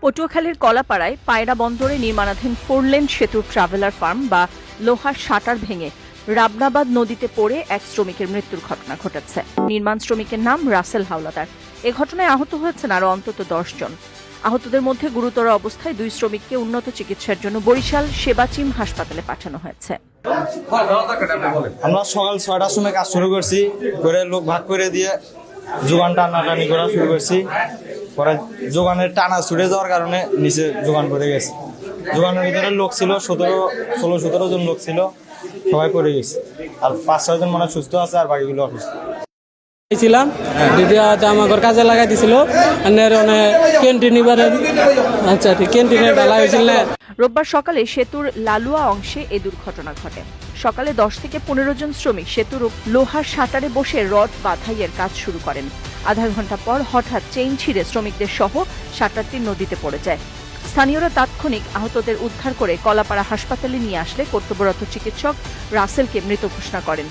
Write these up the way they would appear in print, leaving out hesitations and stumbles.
পটুয়াখালীর কলাপাড়ায় পায়রা বন্দরে নির্মাণাধীন 4 লেন সেতু ট্রাভেলার ফার্ম বা লোহার শাটার ভেঙে রাবনাবাদ নদীতে পড়ে এক শ্রমিকের মৃত্যুর ঘটনা ঘটেছে। নির্মাণ শ্রমিকের নাম রাসেল হাওলাদার। এ ঘটনায় আহত হয়েছেন আরও অন্তত 10 জন। আহতদের মধ্যে গুরুতর অবস্থায় 2 শ্রমিককে উন্নত চিকিৎসার জন্য বরিশাল সেবাচিম হাসপাতালে পাঠানো হয়েছে। আমরা সকাল 6টার সময় কাজ শুরু করছি, করে লোক ভাগ করে দিয়ে যোগান টানাটানি করা শুরু করছি। পরে যোগানের টানা ছুটে যাওয়ার কারণে নিচে যোগান পড়ে গেছে। যোগানের ভিতরে লোক ছিল 16-17 জন লোক ছিল, সবাই পড়ে গেছে। আর 5-6 জন মানে সুস্থ আছে, আর বাকিগুলো অসুস্থ ছিলাম। দিদি আমার কাজে লাগাই দিছিল, ক্যান্টিনে ঢালা হয়েছিল। রোববার সকালে সেতুর লালুয়া অংশে এ দুর্ঘটনা ঘটে। সকালে 10 থেকে 15 জন শ্রমিক সেতুর লোহার শাটারে বসে রড বাঁধাইয়ের কাজ শুরু করেন। আধা ঘন্টা পর হঠাৎ চেইন ছিঁড়ে শ্রমিকদের সহ শাটারটি নদীতে পড়ে যায়। স্থানীয়রা তাৎক্ষণিক আহতদের উদ্ধার করে কলাপাড়া হাসপাতালে নিয়ে আসলে কর্তব্যরত চিকিৎসক রাসেলকে মৃত ঘোষণা করেন।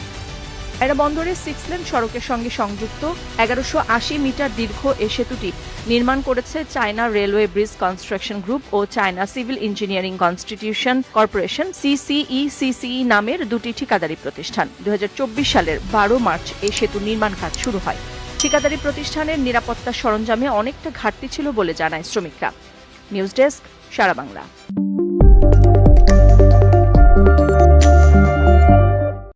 পায়রা বন্দরে 6 লেন সড়কের সঙ্গে সংযুক্ত 1180 মিটার দীর্ঘ এ সেতুটি নির্মাণ করেছে China railway bridge construction group ও China civil engineering constitution corporation CCECCE নামের দুটি ঠিকাদারি প্রতিষ্ঠান। 2024 সালের 12 মার্চ এই সেতুর নির্মাণ কাজ শুরু হয়। ঠিকাদারি প্রতিষ্ঠানের নিরাপত্তা সরঞ্জামে অনেকটা ঘাটতি ছিল বলে জানায় শ্রমিকরা। নিউজ ডেস্ক, সারা বাংলা।